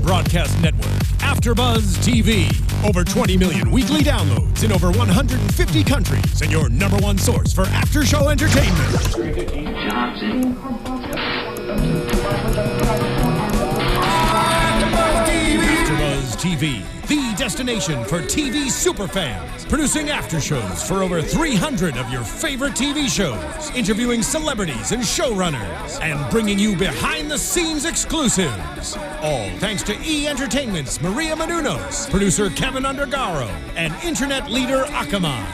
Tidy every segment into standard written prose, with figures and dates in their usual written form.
broadcast network, AFTERBUZZ TV. Over 20 million weekly downloads in over 150 countries, and your number one source for after-show entertainment. AFTERBUZZ TV, the destination for TV superfans, producing after-shows for over 300 of your favorite TV shows, interviewing celebrities and showrunners, and bringing you behind-the-scenes exclusives. All thanks to E! Entertainment's Maria Menounos, producer Kevin Undergaro, and internet leader Akamai.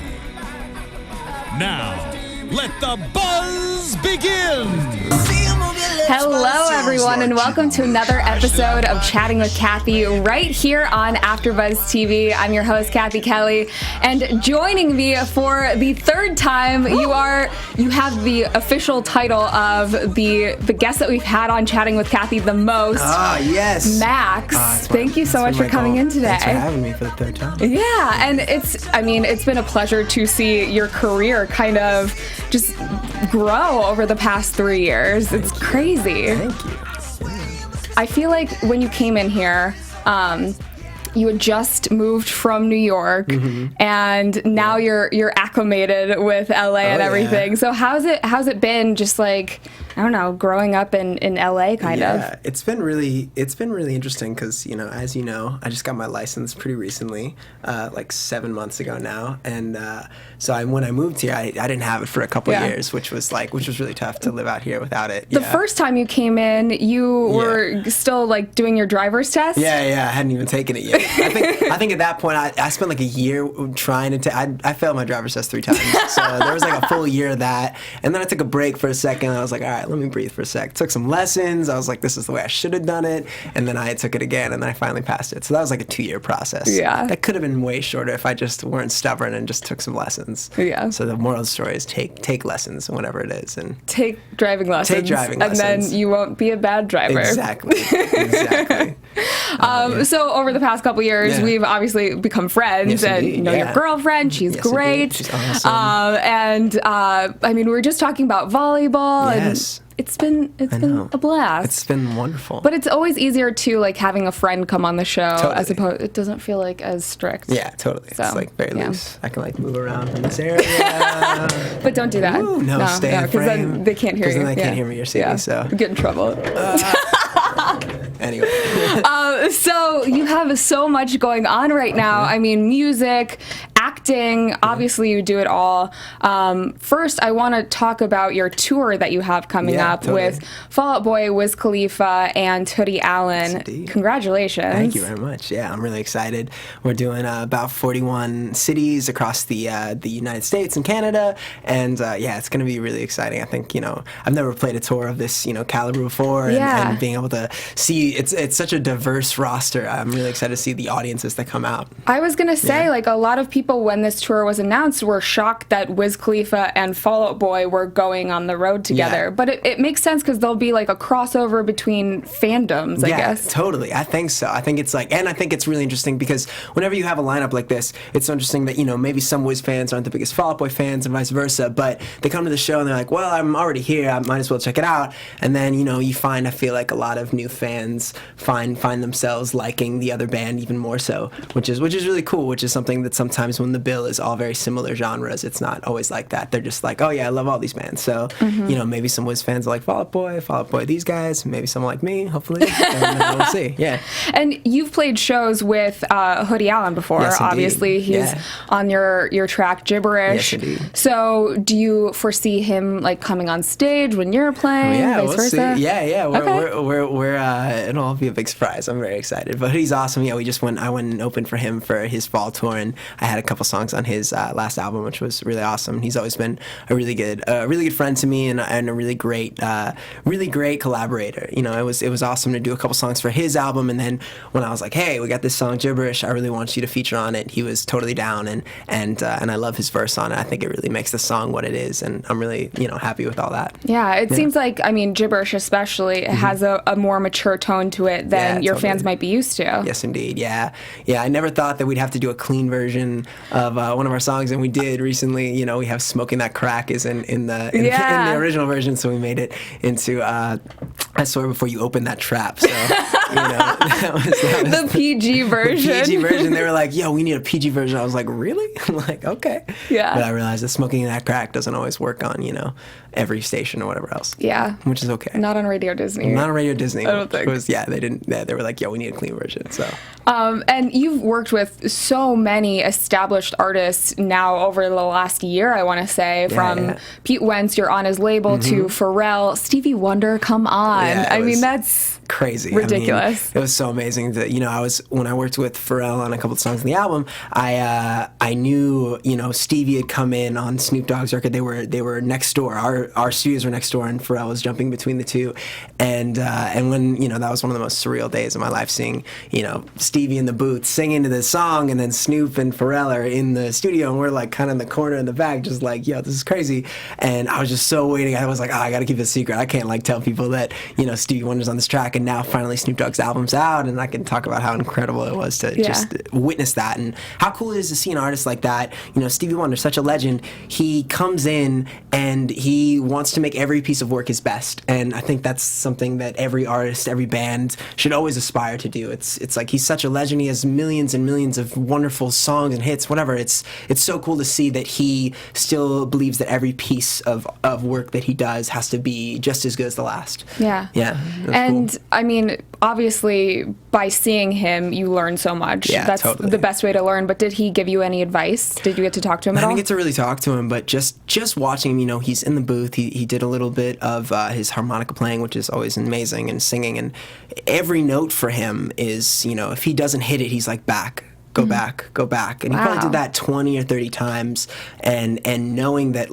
Now, let the buzz begin! Hello, everyone, and welcome to another episode of Chatting with Cathy right here on AFTERBUZZ TV. I'm your host, Cathy Kelley, and joining me for the third time, you have the official title of the guest that we've had on Chatting with Cathy the most. Yes. Max. Thank you so much for coming in today. Thanks for having me for the third time. Yeah, and it's been a pleasure to see your career kind of just grow over the past 3 years. It's crazy. Thank you. I feel like when you came in here, you had just moved from New York, and now you're acclimated with LA and everything. So how's it been? Just like, I don't know, growing up in LA, kind of. Yeah, it's been really interesting because, as you know, I just got my license pretty recently, like 7 months ago now, and so when I moved here, I didn't have it for a couple of years, which was really tough to live out here without it. The first time you came in, you were still like doing your driver's test. Yeah, I hadn't even taken it yet. I think at that point I spent like a year trying to. I failed my driver's test 3 times, so there was like a full year of that, and then I took a break for a second. And I was like, all right, let me breathe for a sec. Took some lessons. I was like, this is the way I should have done it, and then I took it again, and then I finally passed it. So that was like a 2-year process. Yeah, that could have been way shorter if I just weren't stubborn and just took some lessons. Yeah. So the moral of the story is take lessons whenever it is, and take driving lessons. And then you won't be a bad driver. Exactly. So over the past couple years, we've obviously become friends, and you know your girlfriend. She's great. Indeed. She's awesome. I mean, we were just talking about volleyball, and it's been a blast. It's been wonderful. But it's always easier to like having a friend come on the show as opposed. It doesn't feel like as strict. Yeah, totally. So, it's like very loose. I can like move around in this area. But don't do that. Ooh, no, stay in frame. Because then they can't hear you. Because then they can't hear me or see me. So get in trouble. Anyway. So you have so much going on right now. I mean, music, acting, obviously you do it all. First, I want to talk about your tour that you have coming up with Fall Out Boy, Wiz Khalifa, and Hoodie Allen. Yes, congratulations. Thank you very much. Yeah, I'm really excited. We're doing about 41 cities across the United States and Canada, and it's going to be really exciting. I think, I've never played a tour of this, caliber before, and being able to see, it's such a diverse roster. I'm really excited to see the audiences that come out. I was going to say, like, a lot of people, when this tour was announced, were shocked that Wiz Khalifa and Fall Out Boy were going on the road together. Yeah. But it makes sense because there'll be, like, a crossover between fandoms, I guess. Yeah, totally. I think so. I think it's like, and I think it's really interesting because whenever you have a lineup like this, it's so interesting that, maybe some Wiz fans aren't the biggest Fall Out Boy fans and vice versa, but they come to the show and they're like, well, I'm already here. I might as well check it out. And then, you find, I feel like a lot of new fans find themselves liking the other band even more so, which is really cool, which is something that sometimes when the bill is all very similar genres, it's not always like that. They're just like, oh yeah, I love all these bands. So, maybe some Wiz fans are like Fall Out Boy, these guys, maybe someone like me, hopefully. And we'll see. Yeah. And you've played shows with Hoodie Allen before. Yes, obviously. He's on your track Gibberish. Yes, indeed. So do you foresee him like coming on stage when you're playing? Vice versa? See. Yeah. We're it'll all be a big surprise. I'm very excited. But he's awesome. Yeah, I went and opened for him for his fall tour, and I had a couple songs on his last album, which was really awesome. He's always been a really good friend to me, and a really great collaborator. It was awesome to do a couple songs for his album, and then when I was like, hey, we got this song Gibberish, I really want you to feature on it, he was totally down, and I love his verse on it. I think it really makes the song what it is, and I'm really happy with all that. Yeah, it seems like, Gibberish especially has a more mature tone to it than your fans might be used to. Yes, indeed. Yeah. I never thought that we'd have to do a clean version of one of our songs, and we did recently. We have Smoking That Crack is in the original version, so we made it into I Swear Before You Open That Trap. So that was the PG version. The PG version. They were like, yo, we need a PG version. I was like, really? I'm like, okay. Yeah. But I realized that smoking that crack doesn't always work on, every station or whatever else. Yeah. Which is okay. Not on Radio Disney. Not on Radio Disney. I don't think. They didn't. They were like, yo, we need a clean version. So. And you've worked with so many established artists now over the last year, I want to say, from Pete Wentz, you're on his label, to Pharrell, Stevie Wonder, come on. Yeah, That's crazy. Ridiculous. It was so amazing that, when I worked with Pharrell on a couple of songs on the album, I knew, Stevie had come in on Snoop Dogg's record. They were next door. Our studios were next door, and Pharrell was jumping between the two. And when, that was one of the most surreal days of my life, seeing, Stevie in the booth singing to this song, and then Snoop and Pharrell are in the studio, and we're like kind of in the corner in the back, just like, yo, this is crazy. And I was just so waiting. I was like, I gotta keep it a secret. I can't tell people that, Stevie Wonder's on this track, and now finally Snoop Dogg's album's out, and I can talk about how incredible it was to just witness that, and how cool it is to see an artist like that. Stevie Wonder's such a legend. He comes in and he wants to make every piece of work his best, and I think that's something that every artist, every band should always aspire to do. It's like he's such a legend. He has millions and millions of wonderful songs and hits, whatever. It's so cool to see that he still believes that every piece of work that he does has to be just as good as the last. Yeah. And cool. I mean, obviously, by seeing him, you learn so much. Yeah, that's totally. the best way to learn. But did he give you any advice? Did you get to talk to him at all? I didn't get to really talk to him, but just watching him, he's in the booth. He did a little bit of his harmonica playing, which is always amazing, and singing. And every note for him is, if he doesn't hit it, he's like, back. Go back, go back. And he probably did that 20 or 30 times, and knowing that,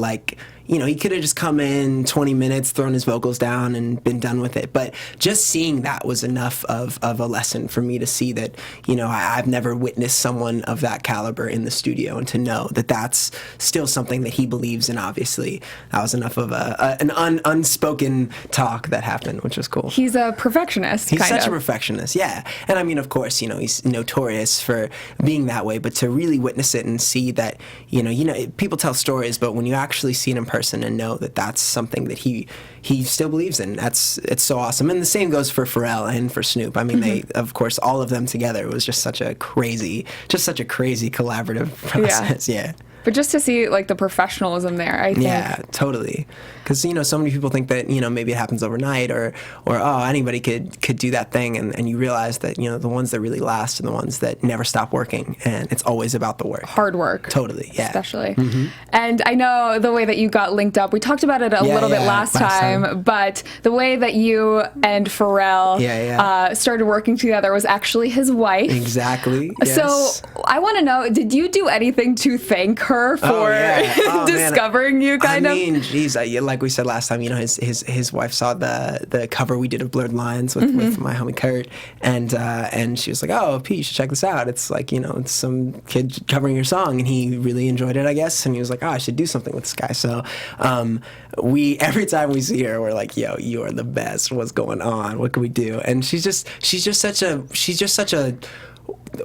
he could have just come in 20 minutes, thrown his vocals down, and been done with it. But just seeing that was enough of a lesson for me to see that, I've never witnessed someone of that caliber in the studio, and to know that that's still something that he believes in, obviously. That was enough of an unspoken talk that happened, which was cool. He's a perfectionist, He's such a perfectionist, yeah. And I mean, of course, he's notorious for being that way, but to really witness it and see that, people tell stories, but when you actually see it in person and know that that's something that he still believes in, it's so awesome. And the same goes for Pharrell and for Snoop. I mean, they, of course, all of them together was just such a crazy collaborative process. Yeah. But just to see the professionalism there, I think. Yeah, totally. Because so many people think that maybe it happens overnight, or anybody could do that thing, and you realize that the ones that really last are the ones that never stop working, and it's always about the work. Hard work. Totally. Yeah. Especially. And I know the way that you got linked up. We talked about it a little bit last time, but the way that you and Pharrell started working together was actually his wife. Exactly. Yes. So I want to know, did you do anything to thank her for discovering you? I mean, geez, like we said last time, his wife saw the cover we did of Blurred Lines with my homie Kurt, and she was like, "Oh, Pete, you should check this out. It's it's some kid covering your song," and he really enjoyed it, I guess, and he was like, "Oh, I should do something with this guy." So every time we see her, we're like, "Yo, you are the best. What's going on? What can we do?" And she's just such a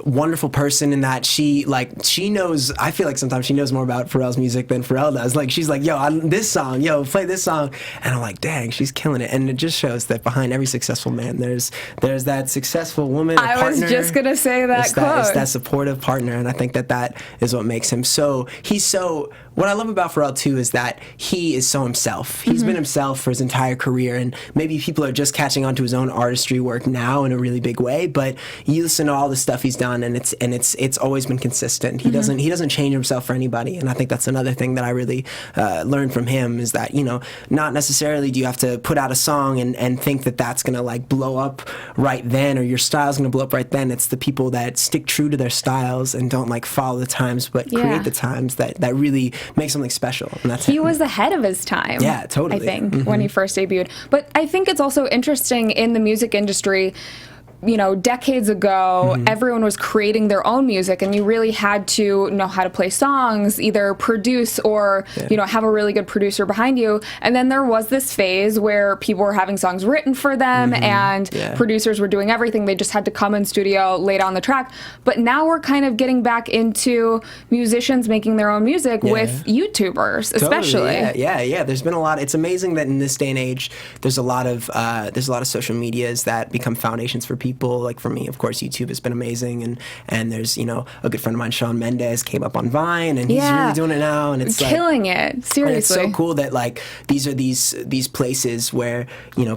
wonderful person in that she knows. I feel like sometimes she knows more about Pharrell's music than Pharrell does. She's like, yo, this song, yo, play this song, and I'm like, dang, she's killing it. And it just shows that behind every successful man, there's that successful woman. I was just gonna say that quote. It's that supportive partner, and I think that is what makes him so. What I love about Pharrell too is that he is so himself. He's been himself for his entire career, and maybe people are just catching on to his own artistry work now in a really big way. But you listen to all the stuff he's done, and it's always been consistent. He doesn't change himself for anybody, and I think that's another thing that I really learned from him is that not necessarily do you have to put out a song and think that that's gonna blow up right then, or your style's gonna blow up right then. It's the people that stick true to their styles and don't follow the times, but create the times that really make something special. And that's he was ahead of his time. Yeah, totally. I think when he first debuted. But I think it's also interesting in the music industry. Decades ago, everyone was creating their own music, and you really had to know how to play songs, either produce or, have a really good producer behind you. And then there was this phase where people were having songs written for them, and producers were doing everything. They just had to come in studio, lay down the track. But now we're kind of getting back into musicians making their own music with YouTubers, especially. Totally. Yeah. There's been a lot. It's amazing that in this day and age, there's a lot of social medias that become foundations for people. people. Like for me, of course, YouTube has been amazing, and there's a good friend of mine, Shawn Mendes, came up on Vine, and he's really doing it now, and it's killing it. Seriously, and it's so cool that like these are these places where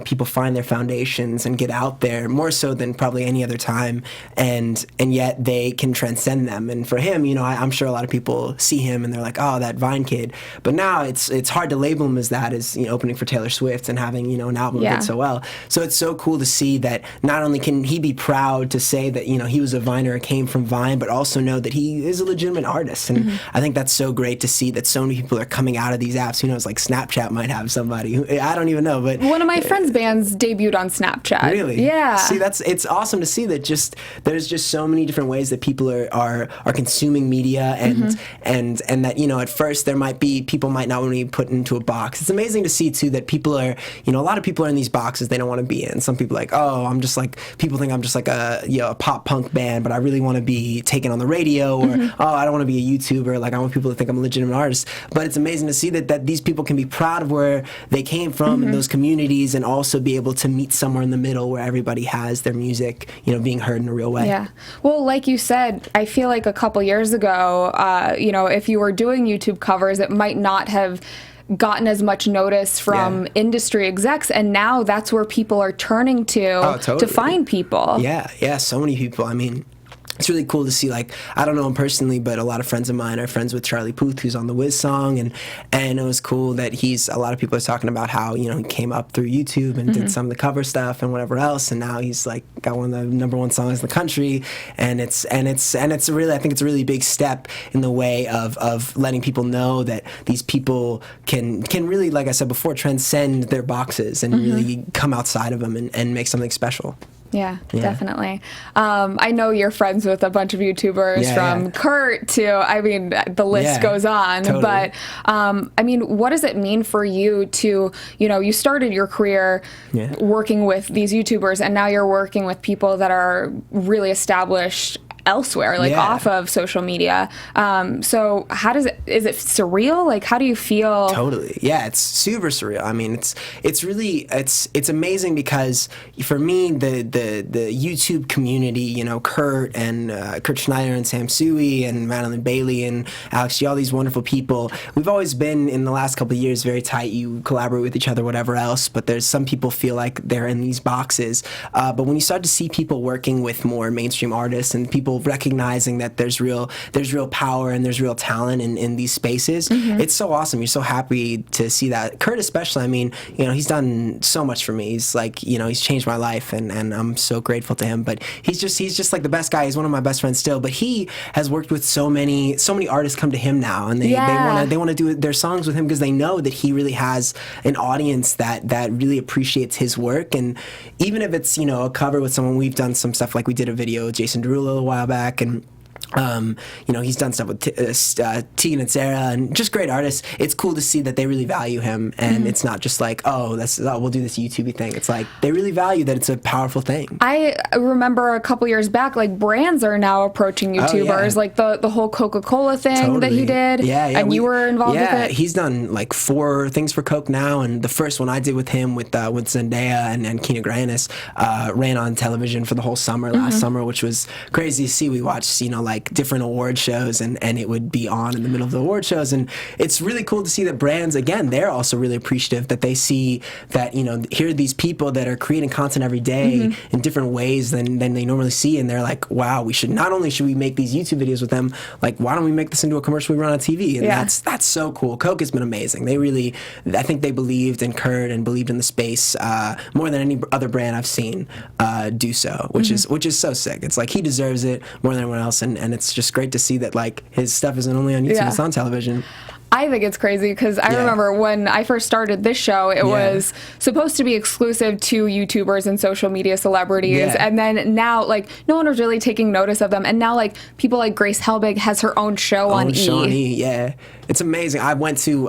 people find their foundations and get out there more so than probably any other time, and yet they can transcend them. And for him, I'm sure a lot of people see him and they're like, oh, that Vine kid, but now it's hard to label him as that, as opening for Taylor Swift and having an album that did so well. So it's so cool to see that not only can he be proud to say that he was a Viner, came from Vine, but also know that he is a legitimate artist. And I think that's so great to see that so many people are coming out of these apps. Who knows, like Snapchat might have somebody who, I don't even know, but one of my friends' bands debuted on Snapchat. Really? Yeah. See, it's awesome to see that there's just so many different ways that people are consuming media, and that at first people might not want to be put into a box. It's amazing to see too that people are a lot of people are in these boxes they don't want to be in. Some people are like, oh, people think I'm just like a pop punk band, but I really want to be taken on the radio, or oh, I don't want to be a YouTuber. Like I want people to think I'm a legitimate artist. But it's amazing to see that these people can be proud of where they came from in those communities, and also be able to meet somewhere in the middle where everybody has their music, being heard in a real way. Yeah. Well, like you said, I feel like a couple years ago, if you were doing YouTube covers, it might not have gotten as much notice from industry execs, and now that's where people are turning to to find people. Yeah, so many people. I mean, it's really cool to see, like, I don't know him personally, but a lot of friends of mine are friends with Charlie Puth, who's on the Wiz song, and it was cool that a lot of people are talking about how, he came up through YouTube and did some of the cover stuff and whatever else, and now he's like got one of the #1 songs in the country, and it's really, I think it's a really big step in the way of letting people know that these people can really, like I said before, transcend their boxes and really come outside of them and make something special. Yeah, definitely. I know you're friends with a bunch of YouTubers from Kurt to, I mean, the list goes on. Totally. But, I mean, what does it mean for you to, you started your career working with these YouTubers, and now you're working with people that are really established elsewhere, like off of social media. So how is it surreal? Like, how do you feel? Totally. Yeah, it's super surreal. I mean, it's really, it's amazing because for me, the YouTube community, Kurt and Kurt Schneider and Sam Sui and Madeline Bailey and Alex G, all these wonderful people, we've always been, in the last couple of years, very tight. You collaborate with each other, whatever else, but there's some people feel like they're in these boxes. But when you start to see people working with more mainstream artists and people recognizing that there's real power and there's real talent in these spaces, it's so awesome. You're so happy to see that. Kurt especially, I mean, he's done so much for me. He's like, he's changed my life, and I'm so grateful to him. But he's just like the best guy. He's one of my best friends still. But he has worked with so many artists come to him now, and they want to do their songs with him because they know that he really has an audience that really appreciates his work. And even if it's a cover with someone, we've done some stuff, like we did a video with Jason Derulo a while back, and he's done stuff with Tegan and Sarah, and just great artists. It's cool to see that they really value him, and it's not just like, we'll do this YouTube thing. It's like they really value that it's a powerful thing. I remember a couple years back, like, brands are now approaching YouTubers, like the whole Coca-Cola thing that he did, and you were involved with it. He's done like 4 things for Coke now, and the first one I did with him with Zendaya and Kina Grannis ran on television for the whole summer last summer, which was crazy to see. We watched like different award shows, and it would be on in the middle of the award shows, and it's really cool to see that brands, again, they're also really appreciative that they see that here are these people that are creating content every day in different ways than they normally see, and they're like, wow, not only should we make these YouTube videos with them, like, why don't we make this into a commercial we run on TV? And that's so cool. Coke has been amazing. They really, I think they believed in Kurt and believed in the space more than any other brand I've seen do so, which is so sick. It's like he deserves it more than anyone else, and it's just great to see that, like, his stuff isn't only on YouTube, it's on television. I think it's crazy because I remember when I first started this show, it was supposed to be exclusive to YouTubers and social media celebrities, and then now, like, no one was really taking notice of them, and now, like, people like Grace Helbig has her own show on E! Yeah, it's amazing. I went to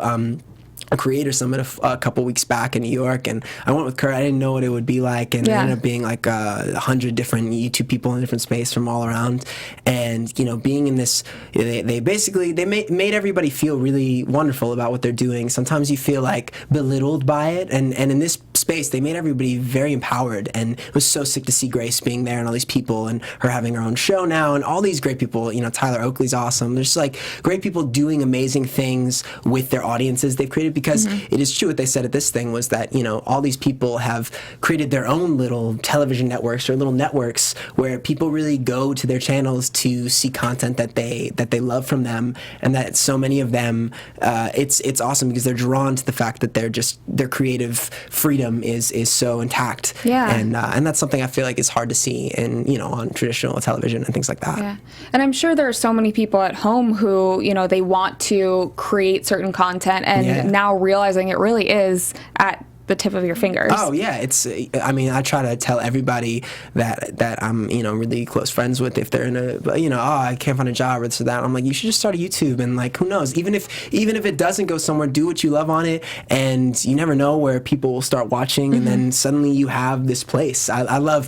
a creator summit a couple weeks back in New York, and I went with Kurt. I didn't know what it would be like, and it ended up being like 100 different YouTube people in different space from all around, and being in this, they basically made everybody feel really wonderful about what they're doing. Sometimes you feel like belittled by it, and in this space, they made everybody very empowered, and it was so sick to see Grace being there and all these people, and her having her own show now, and all these great people. Tyler Oakley's awesome. There's like great people doing amazing things with their audiences they've created, because it is true what they said at this thing was that all these people have created their own little television networks or little networks where people really go to their channels to see content that they love from them, and that so many of them, it's awesome because they're drawn to the fact that their creative freedom is so intact. Yeah. And that's something I feel like is hard to see in on traditional television and things like that. Yeah. And I'm sure there are so many people at home who they want to create certain content, and now realizing it really is at the tip of your fingers. Oh yeah, I try to tell everybody that I'm really close friends with, if they're in a I can't find a job or this or that, I'm like, you should just start a YouTube, and like, who knows, even if it doesn't go somewhere, do what you love on it, and you never know where people will start watching, and then suddenly you have this place. I love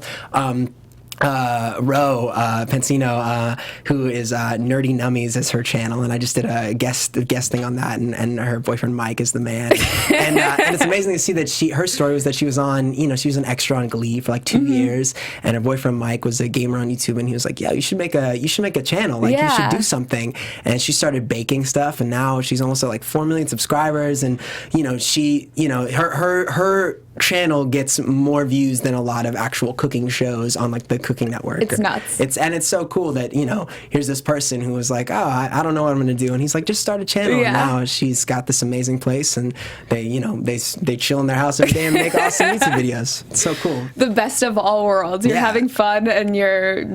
Ro Pensino, who is Nerdy Nummies as her channel, and I just did a guest thing on that, and her boyfriend Mike is the man, and it's amazing to see that her story was that she was on she was an extra on Glee for like 2 years, and her boyfriend Mike was a gamer on YouTube, and he was like, yeah, you should make a channel, like you should do something, and she started baking stuff, and now she's almost at like 4 million subscribers, and she her channel gets more views than a lot of actual cooking shows on like the Cooking Network. It's nuts. It's so cool that here's this person who was like, I don't know what I'm gonna do, and he's like, just start a channel. And now she's got this amazing place, and they chill in their house every day and make awesome YouTube videos. It's so cool. The best of all worlds. You're having fun, and you're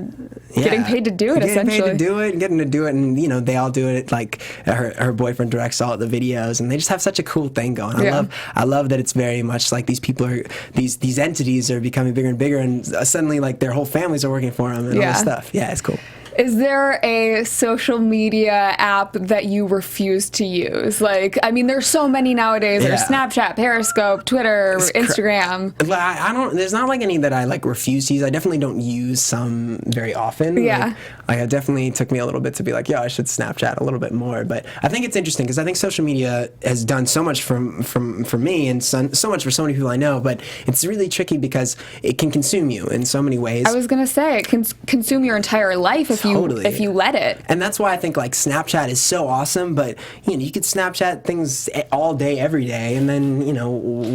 getting paid to do it. Essentially, getting paid to do it, and getting to do it, and they all do it. Like her boyfriend directs all of the videos, and they just have such a cool thing going. I love that it's very much like these people are these entities are becoming bigger and bigger, and suddenly like their whole families are working for them and all this stuff. Yeah, it's cool. Is there a social media app that you refuse to use? Like, there's so many nowadays. There's Snapchat, Periscope, Twitter, Instagram. I don't. There's not like any that I like refuse to use. I definitely don't use some very often. Yeah. Like it definitely took me a little bit to be like, I should Snapchat a little bit more. But I think it's interesting because I think social media has done so much for me, and so much for so many people I know. But it's really tricky because it can consume you in so many ways. I was gonna say it can consume your entire life if you let it. And that's why I think like Snapchat is so awesome, but you could Snapchat things all day, every day, and then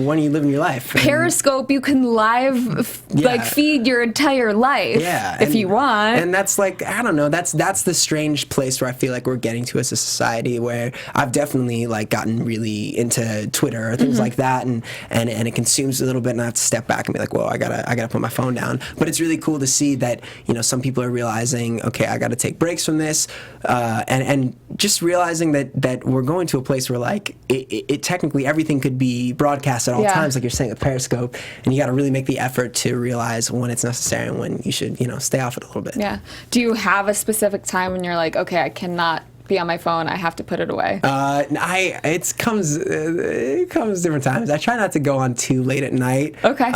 when are you living your life? Periscope, you can live feed your entire life if you want. And that's like, I don't know, that's the strange place where I feel like we're getting to as a society, where I've definitely like gotten really into Twitter or things like that, and it consumes a little bit, and I have to step back and be like, whoa, I gotta put my phone down. But it's really cool to see that some people are realizing, okay, I gotta take breaks from this, and just realizing that we're going to a place where like it technically everything could be broadcast at all times, like you're saying with Periscope, and you got to really make the effort to realize when it's necessary and when you should stay off it a little bit. Yeah. Do you have a specific time when you're like, okay, I cannot be on my phone, I have to put it away? It comes different times. I try not to go on too late at night. Okay.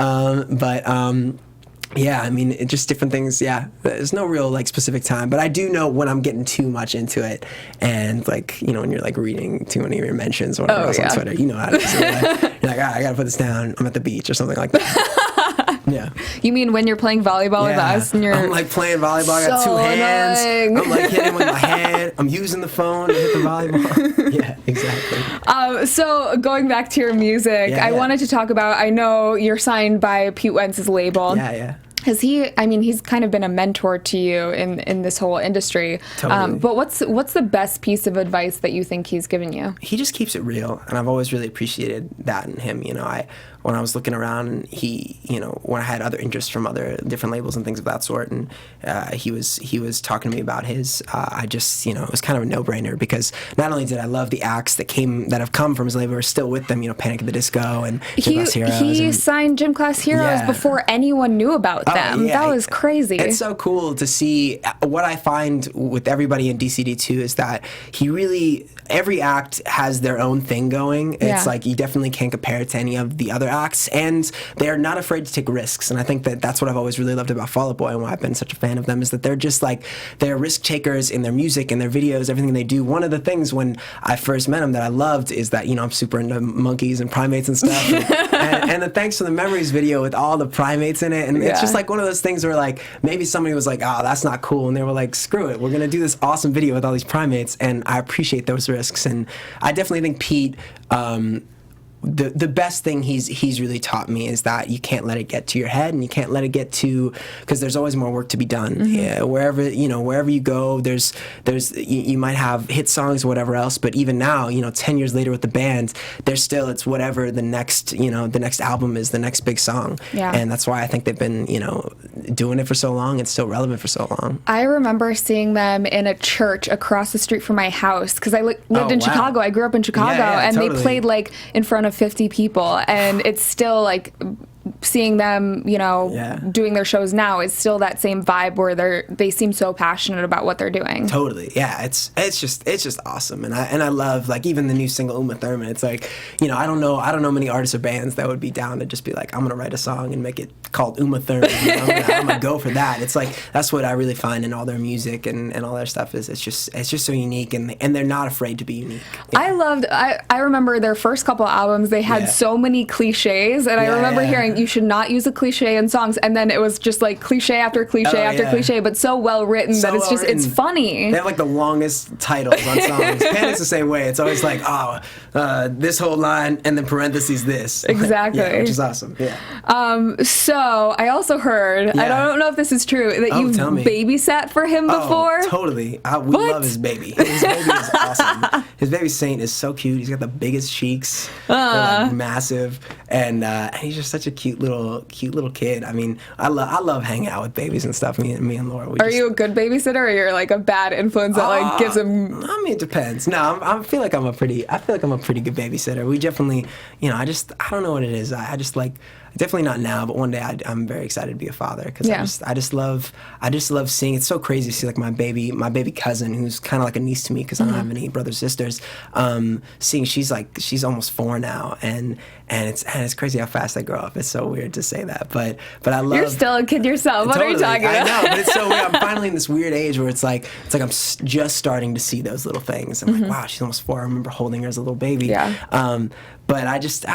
Yeah, it just different things. Yeah, there's no real like specific time, but I do know when I'm getting too much into it, and like when you're like reading too many of your mentions or whatever else on Twitter, how it is. You're like, I gotta put this down. I'm at the beach or something like that. Yeah. You mean when you're playing volleyball with us, and you're I'm like playing volleyball. I got two hands. Annoying. I'm like hitting with my hand. I'm using the phone to hit the volleyball. Yeah, exactly. So going back to your music, I wanted to talk about. I know you're signed by Pete Wentz's label. Yeah. Has he? He's kind of been a mentor to you in this whole industry. Totally. But what's the best piece of advice that you think he's given you? He just keeps it real, and I've always really appreciated that in him. When I was looking around, and he, when I had other interests from other different labels and things of that sort, and he was talking to me about his, I just, it was kind of a no-brainer, because not only did I love the acts that have come from his label, are still with them, Panic at the Disco and Gym Class Heroes. He signed Gym Class Heroes before anyone knew about them. Yeah. That was crazy. It's so cool to see. What I find with everybody in DCD2 is that he really, every act has their own thing going. It's like you definitely can't compare it to any of the other acts, and they're not afraid to take risks. And I think that that's what I've always really loved about Fall Out Boy and why I've been such a fan of them, is that they're just like, they're risk takers in their music and their videos, everything they do. One of the things when I first met them that I loved is that, you know, I'm super into monkeys and primates and stuff. And the Thanks for the Memories video with all the primates in it. And it's just like one of those things where like maybe somebody was like, oh, that's not cool. And they were like, screw it. We're going to do this awesome video with all these primates. And I appreciate those risks. And I definitely think Pete, the best thing he's really taught me is that you can't let it get to your head, and you can't let it get to, because there's always more work to be done. Yeah, wherever you go, there's you might have hit songs or whatever else, but even now, 10 years later with the band, there's still, it's whatever the next album is, the next big song. Yeah. And that's why I think they've been doing it for so long and still relevant for so long. I remember seeing them in a church across the street from my house, because I lived in Chicago. I grew up in Chicago, and totally. They played like in front of 50 people, and it's still like seeing them, doing their shows now is still that same vibe where they seem so passionate about what they're doing. Totally, yeah. It's just awesome, and I love, like, even the new single Uma Thurman. It's like, I don't know many artists or bands that would be down to just be like, I'm gonna write a song and make it called Uma Thurman. I'm gonna go for that. It's like, that's what I really find in all their music and all their stuff is it's just so unique, and they're not afraid to be unique. Yeah. I remember their first couple albums. They had so many cliches, and I remember hearing, you should not use a cliche in songs, and then it was just like cliche after cliche after cliche, but so well written that it's just it's funny. They have like the longest titles on songs. Panic's the same way. It's always like, this whole line and then parentheses this. Exactly. Which is awesome. Yeah. So I also heard, I don't know if this is true, that you babysat for him before. Totally. We love his baby. His baby is awesome. His baby Saint is so cute. He's got the biggest cheeks. They're like massive, and he's just such a cute little kid. I mean, I love hanging out with babies and stuff. Me and Laura. Are you a good babysitter, or you're like a bad influence that like gives him? I mean, it depends. No, I feel like I'm a pretty good babysitter. We definitely, I don't know what it is. I just like. Definitely not now, but one day I'm very excited to be a father, because I just love seeing. It's so crazy to see like my baby cousin, who's kind of like a niece to me because I don't have any brothers sisters. Seeing she's almost 4 now, and it's crazy how fast they grow up. It's so weird to say that, but I love. You're still a kid yourself. What are you talking about? I know, but it's so weird. I'm finally in this weird age where it's like I'm just starting to see those little things. I'm like, wow, she's almost 4. I remember holding her as a little baby. Yeah. But I just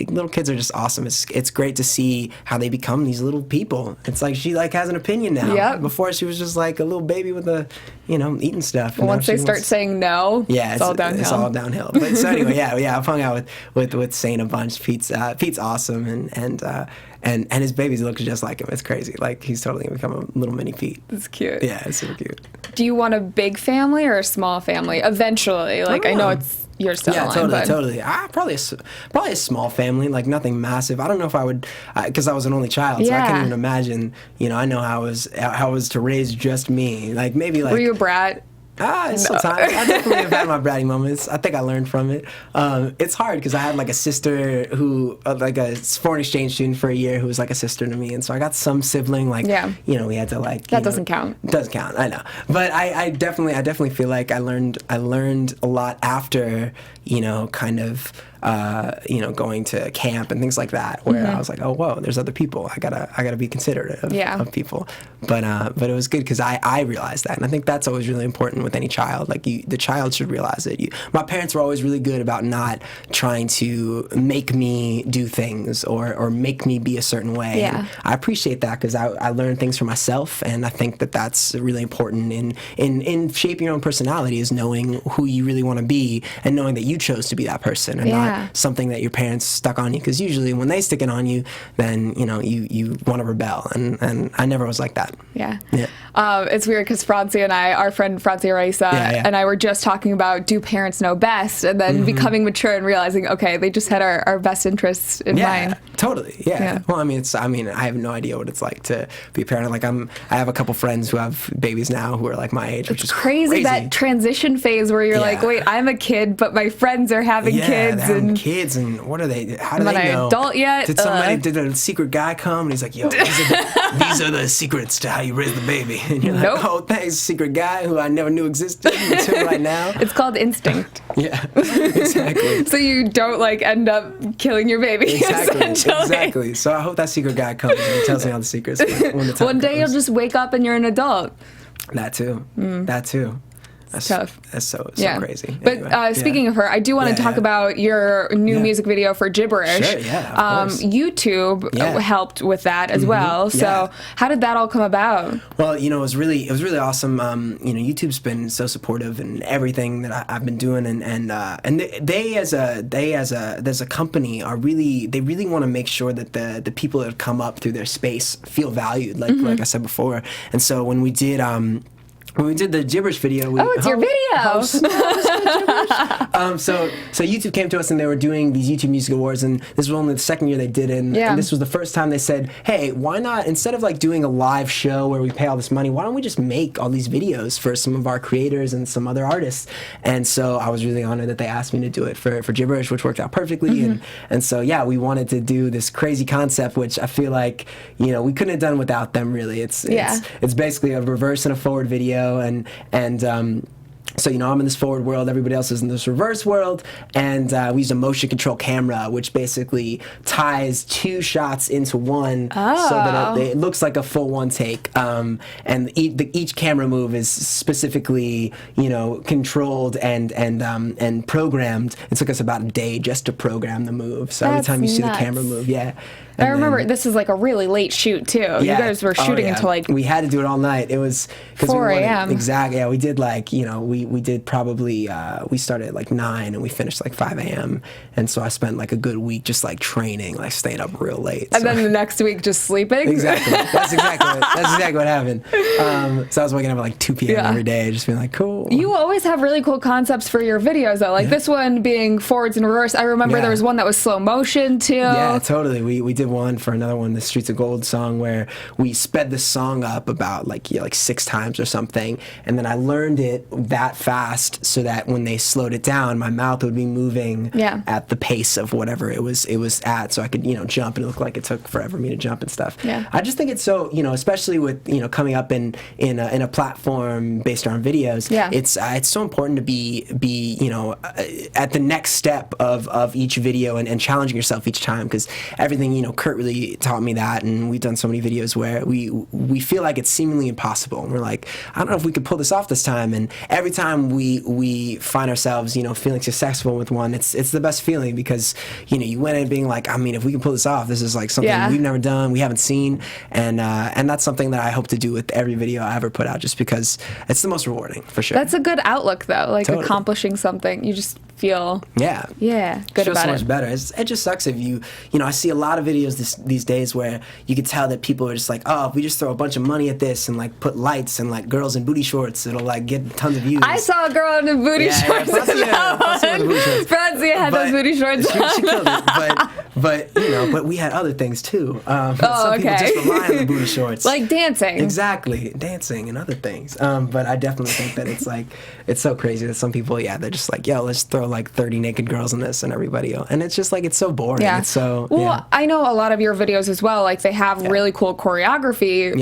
little kids are just awesome. It's great to see how they become these little people. It's like she like has an opinion now. Yep. Before she was just like a little baby with a eating stuff. Well, once they start saying no, it's all downhill. It's all downhill. But so anyway, I've hung out with Saint a bunch. Pete's awesome, and his babies look just like him. It's crazy. Like he's totally gonna become a little mini Pete. It's cute. Yeah, it's super cute. Do you want a big family or a small family eventually? Like I know it's. You're still totally. Probably a small family, like nothing massive. I don't know if I would, because I was an only child, so I can't even imagine. I know how it was to raise just me. Like maybe like. Were you a brat? Sometimes. I definitely have had my bratty moments. I think I learned from it. It's hard because I had like a sister who, like a foreign exchange student for a year who was like a sister to me, and so I got some sibling. Like, we had to like. That doesn't count. Doesn't count. I know, but I definitely feel like I learned a lot after kind of. Going to camp and things like that, where I was like, oh, whoa, there's other people. I gotta be considerate of people. But it was good because I realized that, and I think that's always really important with any child. Like the child should realize it. My parents were always really good about not trying to make me do things or make me be a certain way. Yeah. And I appreciate that because I learned things for myself, and I think that that's really important in shaping your own personality, is knowing who you really want to be and knowing that you chose to be that person and not something that your parents stuck on you, because usually when they stick it on you, then you want to rebel, and I never was like that. It's weird because Francie and our friend Francie Raisa and I were just talking about, do parents know best, and then becoming mature and realizing, okay, they just had our best interests in mind. Totally. Well, I have no idea what it's like to be a parent. Like I have a couple friends who have babies now who are like my age, which is crazy. That transition phase where you're like, wait, I'm a kid, but my friends are having kids. having kids, and what are they? How do Am they I know? adult yet? Did a secret guy come? And he's like, yo, these are the secrets to how you raise the baby. And you're Nope. like, oh, thanks, secret guy who I never knew existed until right now. It's called instinct. Yeah, exactly. So you don't like end up killing your baby. Exactly. So I hope that secret guy comes and tells me all the secrets when the time One day comes. you'll just wake up and you're an adult. That too. That too. That's tough. That's so crazy. But Anyway, speaking of her, I do want to talk about your new music video for Gibberish. Sure, yeah, of course. YouTube helped with that as well. So how did that all come about? Well, it was really awesome. YouTube's been so supportive in everything that I've been doing, and they as a company are really want to make sure that the people that have come up through their space feel valued, like I said before. And so when we did the Gibberish video, It's your video. So YouTube came to us and they were doing these YouTube Music Awards, and this was only the second year they did it. And this was the first time they said, hey, why not, instead of like doing a live show where we pay all this money, why don't we just make all these videos for some of our creators and some other artists? And so I was really honored that they asked me to do it for Gibberish, which worked out perfectly. And so we wanted to do this crazy concept, which I feel like we couldn't have done without them. Really, it's basically a reverse and a forward video. So, I'm in this forward world, everybody else is in this reverse world, and we use a motion control camera, which basically ties two shots into one so that it looks like a full one take. And each camera move is specifically, controlled and programmed. It took us about a day just to program the move. So every time you see the camera move, I remember this is like a really late shoot too. You guys were shooting until like we had to do it all night. It was 4 a.m. Exactly. Yeah, we did we did probably we started at like 9 and we finished like 5 a.m. And so I spent like a good week just like training, like staying up real late. And then the next week just sleeping. Exactly. That's exactly what happened. So I was waking up at like 2 p.m. every day, just being like, cool. You always have really cool concepts for your videos though. Like this one being forwards and reverse. I remember there was one that was slow motion too. Yeah, totally. We did one for another one, the Streets of Gold song, where we sped the song up about like 6 times or something, and then I learned it that fast so that when they slowed it down, my mouth would be moving at the pace of whatever it was at, so I could jump, and it looked like it took forever for me to jump and stuff. I just think it's so especially with coming up in a platform based around videos. It's so important to be at the next step of each video and challenging yourself each time, because everything Kurt really taught me that, and we've done so many videos where we feel like it's seemingly impossible, and we're like, I don't know if we could pull this off this time, and every time we find ourselves feeling successful with one, it's the best feeling, because you went in being like, I mean, if we can pull this off, this is like something we've never done, we haven't seen, and that's something that I hope to do with every video I ever put out, just because it's the most rewarding for sure. That's a good outlook though, like accomplishing something, you just feel good about so it. Much better. It just sucks if I see a lot of videos these days where you can tell that people are just like, oh, if we just throw a bunch of money at this and like put lights and like girls in booty shorts, it'll like get tons of views. I saw a girl in a booty shorts. Francia had those booty shorts. She killed it. But we had other things too. Some people just rely on the booty shorts, like dancing. Exactly, dancing and other things. But I definitely think that it's so crazy that some people, they're just like, yo, let's throw like 30 naked girls in this, and everybody else. And it's just like, it's so boring. Yeah. It's so I know a lot of your videos as well, like they have really cool choreography.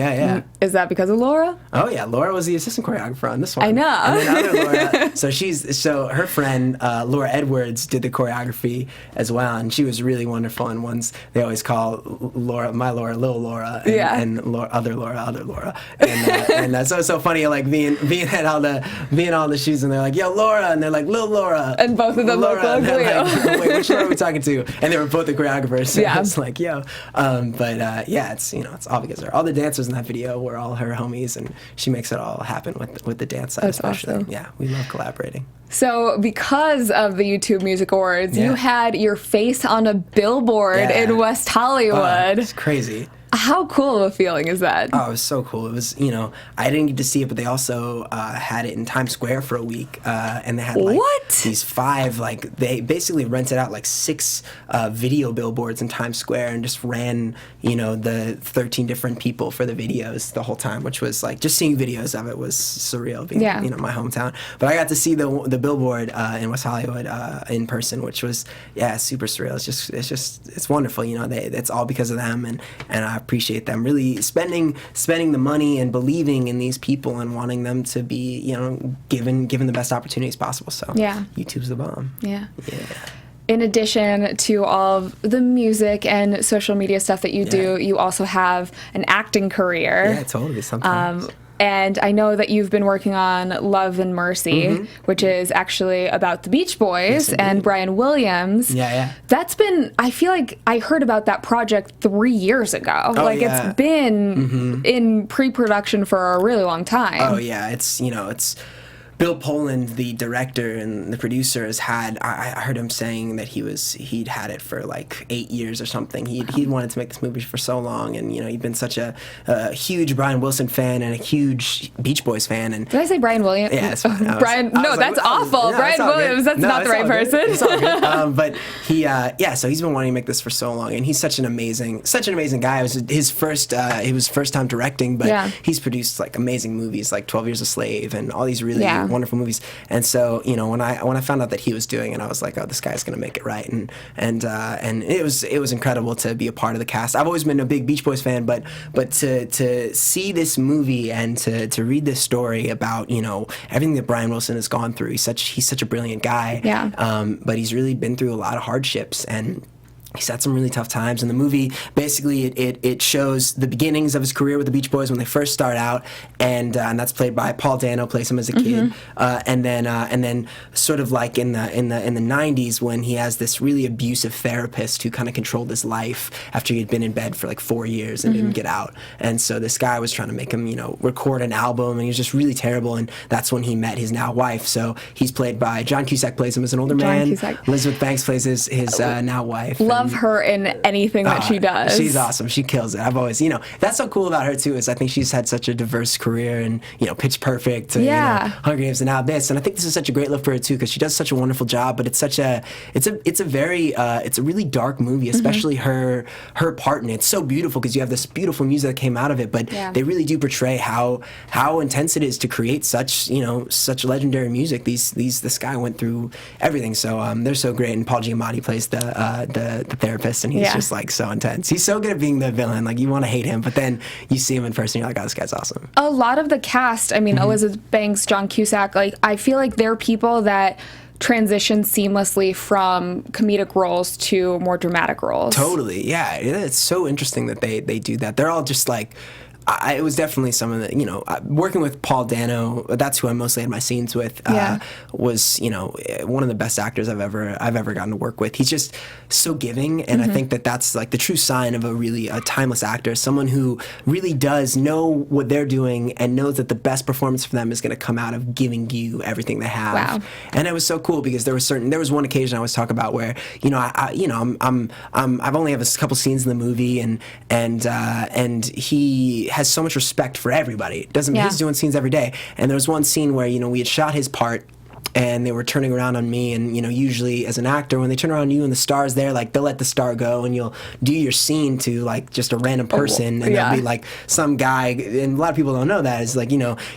Is that because of Laura? Oh yeah, Laura was the assistant choreographer on this one. I know. And then other Laura, her friend Laura Edwards did the choreography as well, and she was really wonderful. And ones they always call Laura, my Laura, Lil Laura, and Laura, other Laura. And so it's so funny, like being at all the shoots, and they're like, yo, Laura, and they're like, Lil Laura. And both of them look like Leo. Like, wait, which Laura are we talking to? And they were both the choreographers. So it's like, yo. It's all because all the dancers in that video were all her homies, and she makes it all happen with the dance side. That's especially. Awesome. Yeah, we love collaborating. So because of the YouTube Music Awards, you had your face on a billboard in West Hollywood. It's crazy. How cool of a feeling is that? Oh, it was so cool. It was, I didn't get to see it, but they also had it in Times Square for a week, and they had these 5, they basically rented out 6 video billboards in Times Square and just ran, the 13 different people for the videos the whole time, which was just seeing videos of it was surreal, being my hometown. But I got to see the billboard in West Hollywood in person, which was super surreal. It's wonderful. It's all because of them, and I appreciate them really spending the money and believing in these people and wanting them to be given the best opportunities possible. So YouTube's the bomb. Yeah. In addition to all of the music and social media stuff that you do, you also have an acting career. Yeah, totally. Sometimes. And I know that you've been working on Love and Mercy, which is actually about the Beach Boys and Brian Williams. Yeah. That's been, I feel like I heard about that project 3 years ago. It's been in pre-production for a really long time. Oh, yeah. It's Bill Poland, the director and the producer, has had. I heard him saying that he'd had it for 8 years or something. He'd wanted to make this movie for so long, and he'd been such a huge Brian Wilson fan and a huge Beach Boys fan. And did I say Brian Williams? Yeah, it's fine. Brian. No, that's awful. No, Brian Williams. That's not the right person. It's all good. But he, so he's been wanting to make this for so long, and he's such an amazing guy. It was his first time directing, but he's produced amazing movies like 12 Years a Slave and all these really wonderful movies. And so when I found out that he was doing it, I was like, oh, this guy's gonna make it right. And it was incredible to be a part of the cast. I've always been a big Beach Boys fan, but to see this movie and to read this story about everything that Brian Wilson has gone through. He's such a brilliant guy. But he's really been through a lot of hardships, and he's had some really tough times. In the movie, basically, it shows the beginnings of his career with the Beach Boys when they first start out, and that's played by Paul Dano, plays him as a kid, and then sort of in the 90s when he has this really abusive therapist who kind of controlled his life after he had been in bed for 4 years and didn't get out, and so this guy was trying to make him record an album, and he was just really terrible, and that's when he met his now wife. So he's played by John Cusack, plays him as an older man. Elizabeth Banks plays his now wife. Love her in anything that she does. She's awesome. She kills it. I've always, that's so cool about her too, is I think she's had such a diverse career, and Pitch Perfect, Hunger Games, and now this. And I think this is such a great look for her too, because she does such a wonderful job. But it's a really dark movie, especially her part in it. It's so beautiful because you have this beautiful music that came out of it, but they really do portray how intense it is to create such legendary music. This guy went through everything, so they're so great. And Paul Giamatti plays the therapist, and he's just so intense. He's so good at being the villain. You want to hate him, but then you see him in person, you're like, oh, this guy's awesome. A lot of the cast, Elizabeth Banks, John Cusack, I feel like they're people that transition seamlessly from comedic roles to more dramatic roles. Totally, yeah. It's so interesting that they do that. They're all just it was definitely some of the, working with Paul Dano, that's who I mostly had my scenes with, was, one of the best actors I've ever gotten to work with. He's just so giving, and I think that's the true sign of a timeless actor, someone who really does know what they're doing and knows that the best performance for them is going to come out of giving you everything they have. Wow. And it was so cool because there was one occasion I always talk about where, I've only have a couple scenes in the movie, and he has so much respect for everybody. He's doing scenes every day. And there was one scene where, we had shot his part, and they were turning around on me, and usually as an actor, when they turn around on you and the star's there, they'll let the star go, and you'll do your scene to just a random person, and there'll be some guy, and a lot of people don't know that, is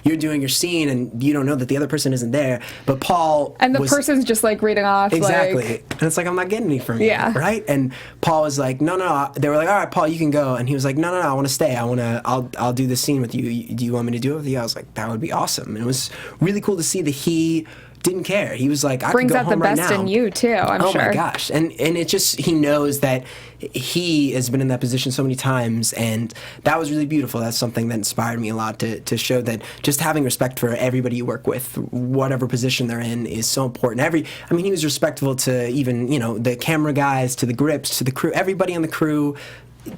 you're doing your scene and you don't know that the other person isn't there, but Paul and the person's just reading off, exactly, and it's I'm not getting any from you, right? And Paul was like, no, they were like, all right, Paul, you can go, and he was like, no, I want to stay, I'll do this scene with you. Do you want me to do it with you? I was like, that would be awesome. And it was really cool to see that he didn't care. He was like, I brings could go out home the right best now. in you too, I'm sure. Oh my gosh. And it just, he knows that he has been in that position so many times, and that was really beautiful. That's something that inspired me a lot, to show that just having respect for everybody you work with, whatever position they're in, is so important. He was respectful to even, the camera guys, to the grips, to the crew, everybody on the crew.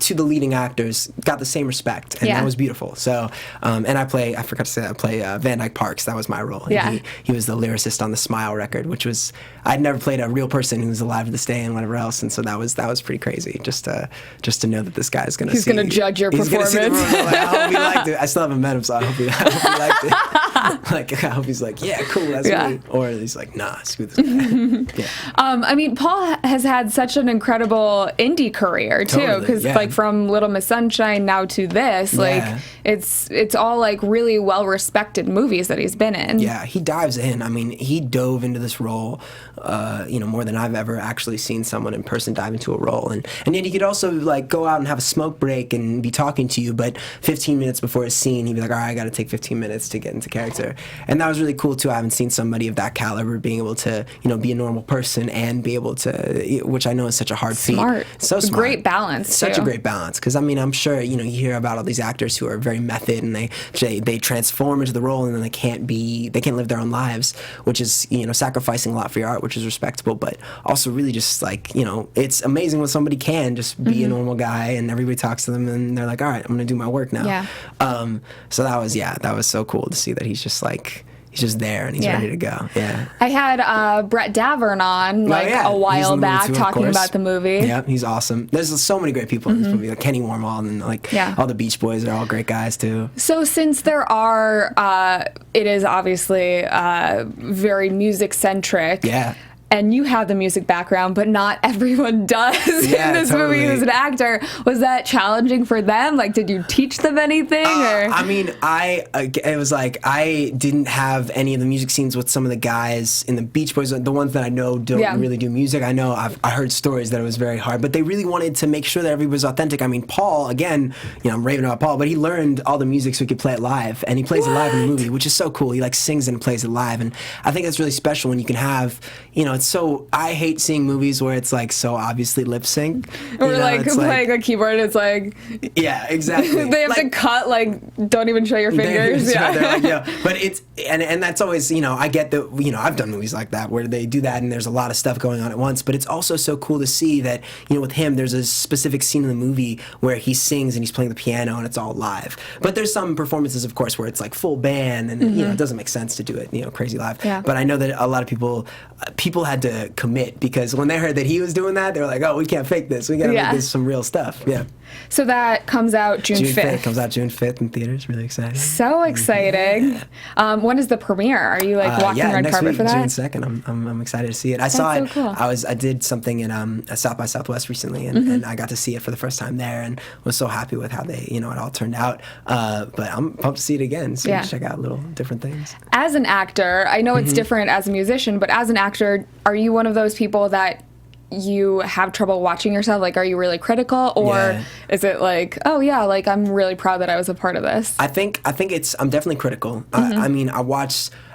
to the leading actors, got the same respect, and that was beautiful. So, and I forgot to say, I play Van Dyke Parks. That was my role. And he was the lyricist on the Smile record, which was, I'd never played a real person who was alive to this day and whatever else, and so that was pretty crazy. Just to know that this guy is going to He's going to judge your performance. Like, I hope he liked it. I still haven't met him, so I hope he liked it. Like, I hope he's like, yeah, cool, that's me. Or he's like, nah, screw this guy. I mean, Paul has had such an incredible indie career too, because like from Little Miss Sunshine now to this, like it's all like really well respected movies that he's been in. Yeah, he dives in. I mean, he dove into this role, more than I've ever actually seen someone in person dive into a role. And yet he could also like go out and have a smoke break and be talking to you, but 15 minutes before his scene, he'd be like, all right, I got to take 15 minutes to get into character. And that was really cool too. I haven't seen somebody of that caliber being able to, be a normal person and be able to, which I know is such a hard feat. So smart. Great balance. Such a great balance. Because I mean, I'm sure, you hear about all these actors who are very method and they transform into the role and then they can't live their own lives, which is, sacrificing a lot for your art, which is respectable, but also really just like, it's amazing when somebody can just be a normal guy and everybody talks to them and they're like, all right, I'm going to do my work now. Yeah. So that was so cool to see that he's just like, he's just there and he's ready to go. Yeah. I had Brett Davern on a while back talking about the movie. Yeah, he's awesome. There's so many great people in this movie, like Kenny Warmall and all the Beach Boys are all great guys too. So since there are, it is obviously very music centric. Yeah. And you have the music background, but not everyone does in this movie who's an actor. Was that challenging for them? Like, did you teach them anything? I mean, it was like I didn't have any of the music scenes with some of the guys in the Beach Boys, the ones that I know don't really do music. I know I heard stories that it was very hard, but they really wanted to make sure that everybody was authentic. I mean, Paul, again, I'm raving about Paul, but he learned all the music so he could play it live, and he plays it live in the movie, which is so cool. He like sings and plays it live, and I think that's really special when you can have, I hate seeing movies where it's like so obviously lip sync. Or like playing a keyboard, it's like exactly. They have to cut don't even show your fingers. But it's and that's always I get that I've done movies like that where they do that and there's a lot of stuff going on at once. But it's also so cool to see that with him there's a specific scene in the movie where he sings and he's playing the piano and it's all live. But there's some performances, of course, where it's like full band and it doesn't make sense to do it crazy live. Yeah. But I know that a lot of people had to commit because when they heard that he was doing that, they were like, oh, we can't fake this. We got to make this some real stuff. Yeah. So that comes out June 5th. Comes out June 5th in theaters. Really exciting. So exciting. Yeah. When is the premiere? Are you walking the red carpet for that? June 2nd. I'm excited to see it. I saw it. So cool. I did something in South by Southwest recently, and I got to see it for the first time there, and was so happy with how they it all turned out. But I'm pumped to see it again. So check out little different things. As an actor, I know it's different as a musician, but as an actor, are you one of those people that you have trouble watching yourself? Like, are you really critical, or is it like, oh yeah, like I'm really proud that I was a part of this? I think I'm definitely critical. I mean,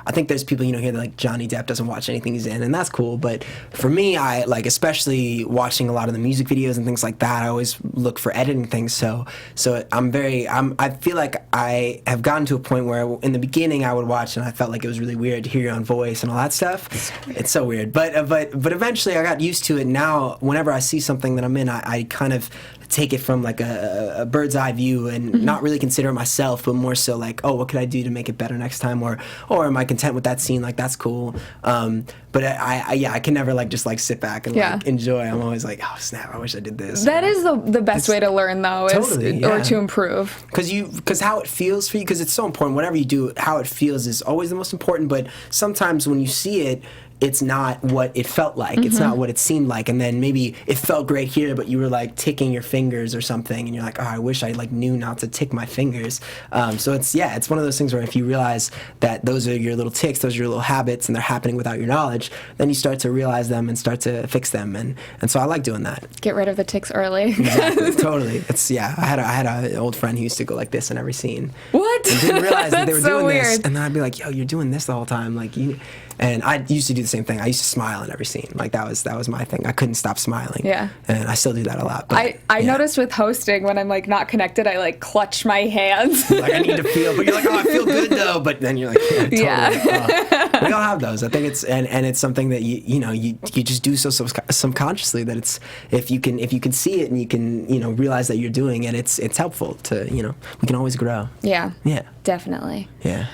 I think there's people here that like Johnny Depp doesn't watch anything he's in, and that's cool. But for me, I like, especially watching a lot of the music videos and things like that, I always look for editing things. So I feel like I have gotten to a point where in the beginning I would watch and I felt like it was really weird to hear your own voice and all that stuff. It's so weird. But eventually I got used to it. Now whenever I see something that I'm in, I kind of take it from like a bird's eye view and not really consider myself, but more so like, oh, what could I do to make it better next time, or am I content with that scene? Like, that's cool. But I can never like just like sit back and like enjoy. I'm always like, oh snap, I wish I did this. That is the best way to learn though, or to improve. Because how it feels for you, because it's so important. Whatever you do, how it feels is always the most important. But sometimes when you see it, it's not what it felt like. It's not what it seemed like. And then maybe it felt great here, but you were like ticking your fingers or something, and you're like, oh, I wish I like knew not to tick my fingers. So it's one of those things where if you realize that those are your little ticks, those are your little habits, and they're happening without your knowledge, then you start to realize them and start to fix them. And so I like doing that. Get rid of the ticks early. Exactly, totally. I had an old friend who used to go like this in every scene. What? And didn't realize that they were so doing weird. this. And then I'd be like, yo, you're doing this the whole time. Like you. And I used to do the same thing. I used to smile in every scene. Like that was my thing. I couldn't stop smiling. Yeah. And I still do that a lot. But, I noticed with hosting, when I'm like not connected, I like clutch my hands. Like I need to feel, but you're like, oh, I feel good though. But then you're like, yeah, totally. We all have those. I think it's and it's something that you just do so subconsciously that it's if you can see it and you can realize that you're doing it, it's helpful to we can always grow. Yeah. Yeah. Definitely. Yeah.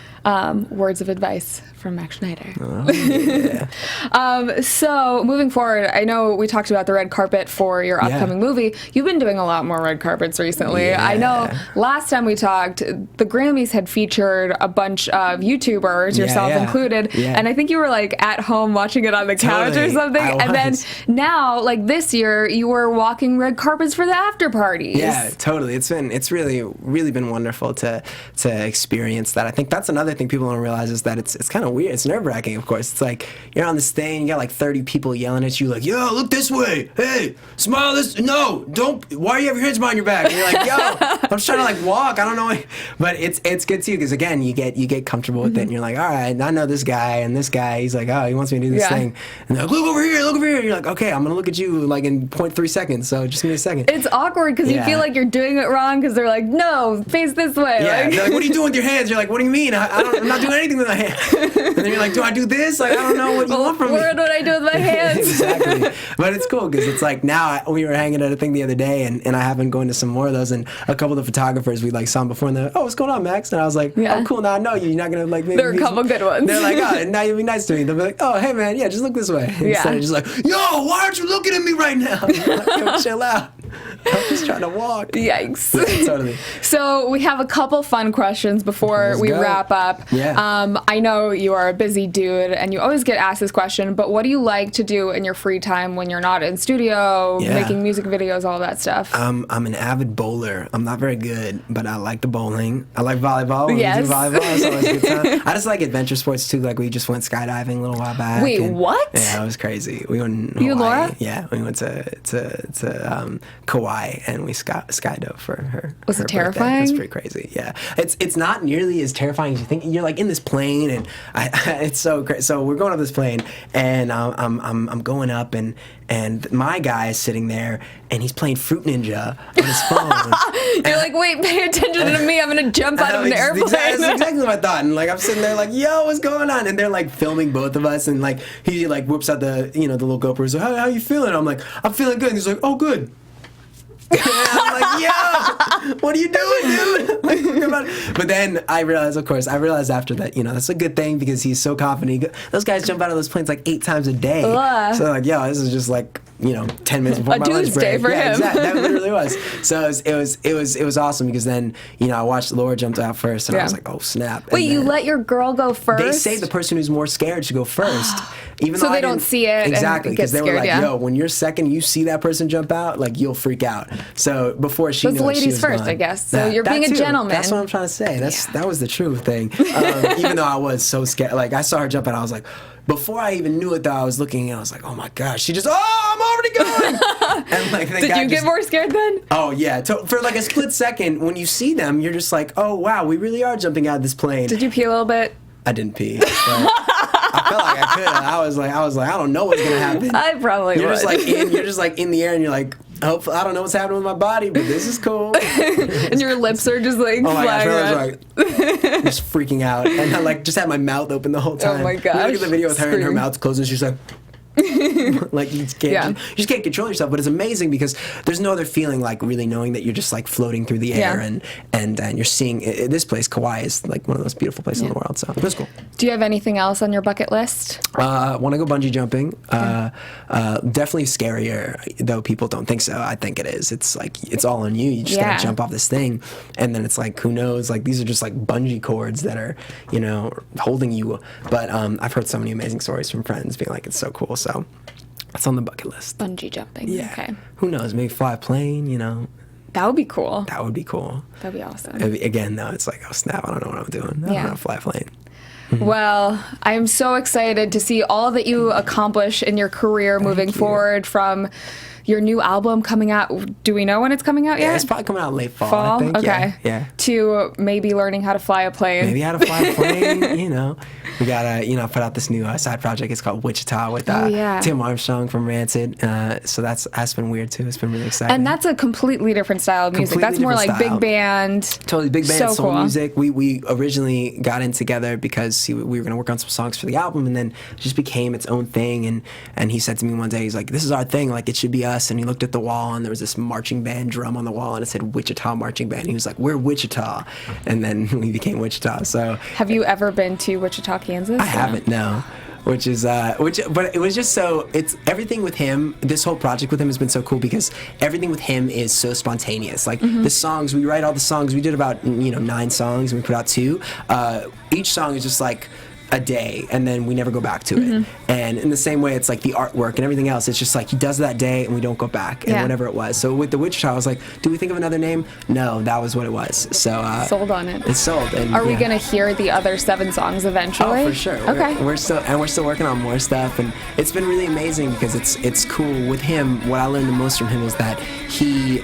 Words of advice from Max Schneider. Oh, yeah. So moving forward, I know we talked about the red carpet for your upcoming movie. You've been doing a lot more red carpets recently. Yeah. I know last time we talked, the Grammys had featured a bunch of YouTubers, yourself included, and I think you were like at home watching it on the couch or something. And then now, like this year, you were walking red carpets for the after parties. Yeah, totally. It's really been wonderful to experience that. I think that's another thing people don't realize is that it's kind of weird. It's nerve-wracking, of course. It's like you're on the stage, you got like 30 people yelling at you, like, yo, look this way. Hey, smile this. No, don't. Why do you have your hands behind your back? And you're like, yo, I'm just trying to like walk. I don't know. But it's good too because again, you get comfortable with it, and you're like, all right, I know this guy, and this guy, he's like, oh, he wants me to do this thing. And they're like, look over here, look over here. And you're like, okay, I'm gonna look at you like in 0.3 seconds. So just give me a second. It's awkward because you feel like you're doing it wrong because they're like, no, face this way. Yeah, like, they're like, what are you doing with your hands? You're like, what do you mean? I'm not doing anything with my hands. And then you're like, do I do this? Like, I don't know what you want from me. What I do with my hands. Exactly. But it's cool because it's like now we were hanging at a thing the other day and I have been going to some more of those, and a couple of the photographers we like saw them before and they're like, oh, what's going on, Max? And I was like, oh, cool, now I know you. You're not going to like maybe. There are a couple good ones. They're like, oh, now you'll be nice to me. They'll be like, oh, hey man, yeah, just look this way. Instead of just like, yo, why aren't you looking at me right now? Like, yo, chill out. I'm just trying to walk. Yikes. Yeah, totally. So we have a couple fun questions before we wrap up. Yeah. I know you are a busy dude and you always get asked this question, but what do you like to do in your free time when you're not in studio, making music videos, all that stuff? I'm an avid bowler. I'm not very good, but I like the bowling. I like volleyball. When yes. we do volleyball, it's always a good time. I just like adventure sports too. Like we just went skydiving a little while back. Wait, what? Yeah, it was crazy. We went in Hawaii. You and Laura? Yeah, we went to Kauai and we skydove for her. Was it terrifying? It was pretty crazy. Yeah, it's not nearly as terrifying as you think. You're like in this plane and it's so crazy. So we're going up this plane and I'm going up and my guy is sitting there and he's playing Fruit Ninja on his phone. You're like, wait, pay attention to me. I'm gonna jump out of an airplane. That's exactly what I thought. And like I'm sitting there like, yo, what's going on? And they're like filming both of us and like he like whips out the the little GoPro. He's like, how you feeling? I'm like, I'm feeling good. And he's like, oh, good. And I'm like, yo, what are you doing, dude? But then I realized after that, that's a good thing because he's so confident. Those guys jump out of those planes like 8 times a day. So like, yo, this is just like 10 minutes before my lunch break. For him. Exactly. That literally was. So it was awesome because then I watched Laura jump out first and I was like, oh snap. Wait, you let your girl go first? They say the person who's more scared should go first. Even so though they don't see it. Exactly, because they were like, yo, when you're second, you see that person jump out, like you'll freak out. So before she knew, ladies she was first, gone. I guess. So you're being a gentleman. That's what I'm trying to say. That was the true thing. Even though I was so scared, like I saw her jump out, I was like, before I even knew it, though, I was looking and I was like, oh my gosh, she just, I'm already going. And like, did you get more scared then? Oh yeah, for like a split second, when you see them, you're just like, oh wow, we really are jumping out of this plane. Did you pee a little bit? I didn't pee. I felt like I could. I was like, I don't know what's gonna happen. I probably you're would. You're just like in the air, and you're like, hopefully, I don't know what's happening with my body, but this is cool. And your lips are just like flying around. I was like, just freaking out, and I like just had my mouth open the whole time. Oh my gosh! You look at the video with her and her mouth's closed, and she's like. Like you just can't control yourself, but it's amazing because there's no other feeling like really knowing that you're just like floating through the air and you're seeing this place. Kauai is like one of the most beautiful places in the world, so it was cool. Do you have anything else on your bucket list? Want to go bungee jumping. Definitely scarier, though people don't think so. I think it is. It's like it's all on you. You just gotta jump off this thing, and then it's like who knows? Like these are just like bungee cords that are holding you. But I've heard so many amazing stories from friends being like it's so cool. So that's on the bucket list. Bungee jumping. Yeah. Okay. Who knows? Maybe fly a plane, That would be cool. That would be cool. That'd be awesome. Again, though, it's like, oh, snap, I don't know what I'm doing. I don't know how to fly a plane. Well, I'm so excited to see all that you accomplish in your career moving forward from your new album coming out. Do we know when it's coming out yet? Yeah, it's probably coming out late fall, I think. Okay. Yeah. To maybe learning how to fly a plane. Maybe how to fly a plane, you know. We gotta, put out this new side project. It's called Wichita with Tim Armstrong from Rancid. So that's been weird too. It's been really exciting. And that's a completely different style of music. That's more like big band. Totally big band, soul cool. music. We originally got in together because we were gonna work on some songs for the album, and then it just became its own thing. And he said to me one day, he's like, "This is our thing. Like, it should be us." And he looked at the wall, and there was this marching band drum on the wall, and it said Wichita Marching Band. He was like, "We're Wichita," and then we became Wichita. So have you ever been to Wichita, Kansas? I haven't, no. But it was just so, it's everything with him. This whole project with him has been so cool because everything with him is so spontaneous. Like the songs, we write all the songs. We did about 9 songs, and we put out 2. Each song is just like a day, and then we never go back to it. And in the same way, it's like the artwork and everything else. It's just like he does that day, and we don't go back. And whatever it was. So with the Wichita, I was like, do we think of another name? No, that was what it was. So sold on it. It's sold. And, are we gonna hear the other 7 songs eventually? Oh, for sure. Okay. We're still working on more stuff, and it's been really amazing because it's cool with him. What I learned the most from him is that he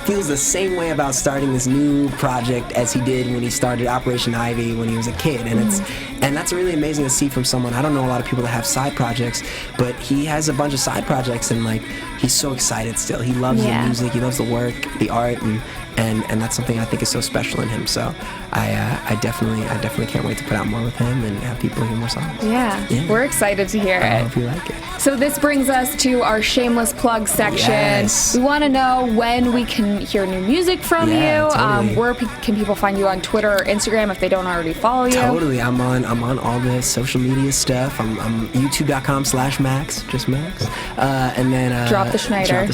feels the same way about starting this new project as he did when he started Operation Ivy when he was a kid, and that's really amazing to see from someone. I don't know a lot of people that have side projects, but he has a bunch of side projects, and like he's so excited still. He loves the music, he loves the work, the art, and that's something I think is so special in him. So I definitely can't wait to put out more with him and have people hear more songs. Yeah. We're excited to hear it. I hope you like it. So this brings us to our shameless plug section. Yes. We want to know when we can hear new music from you. Totally. Where can people find you on Twitter or Instagram if they don't already follow you? Totally. I'm on all the social media stuff. I'm youtube.com/Max, just Max. And then Drop the Schneider.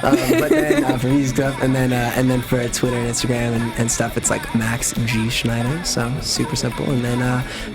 But then for music stuff, and then for Twitter and Instagram and stuff, it's like Max G Schneider. So super simple. And then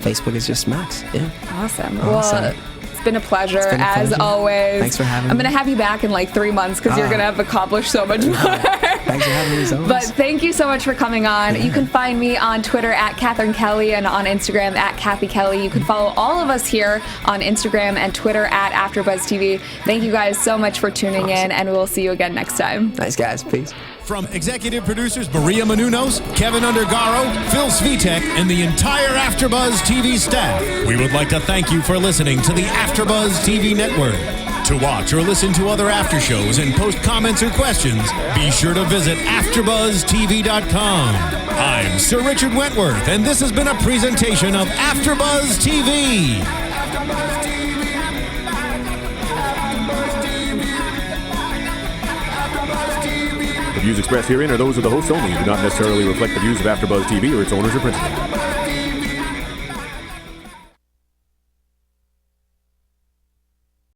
Facebook is just Max. Yeah. Awesome. Well, it's been a pleasure, as always. Thanks for having me. I'm going to have you back in like 3 months because you're going to have accomplished so much more. Thanks for having me as always. But thank you so much for coming on. You can find me on Twitter at Catherine Kelley and on Instagram at Cathy Kelley. You can follow all of us here on Instagram and Twitter at AFTERBUZZ TV. Thank you guys so much for tuning in, and we'll see you again next time. Nice, guys. Peace. From executive producers Maria Menounos, Kevin Undergaro, Phil Svitek, and the entire AfterBuzz TV staff, we would like to thank you for listening to the AfterBuzz TV network. To watch or listen to other after shows and post comments or questions, be sure to visit AfterBuzzTV.com. I'm Sir Richard Wentworth, and this has been a presentation of AfterBuzz TV. The views expressed herein are those of the hosts only and do not necessarily reflect the views of AfterBuzz TV or its owners or principals.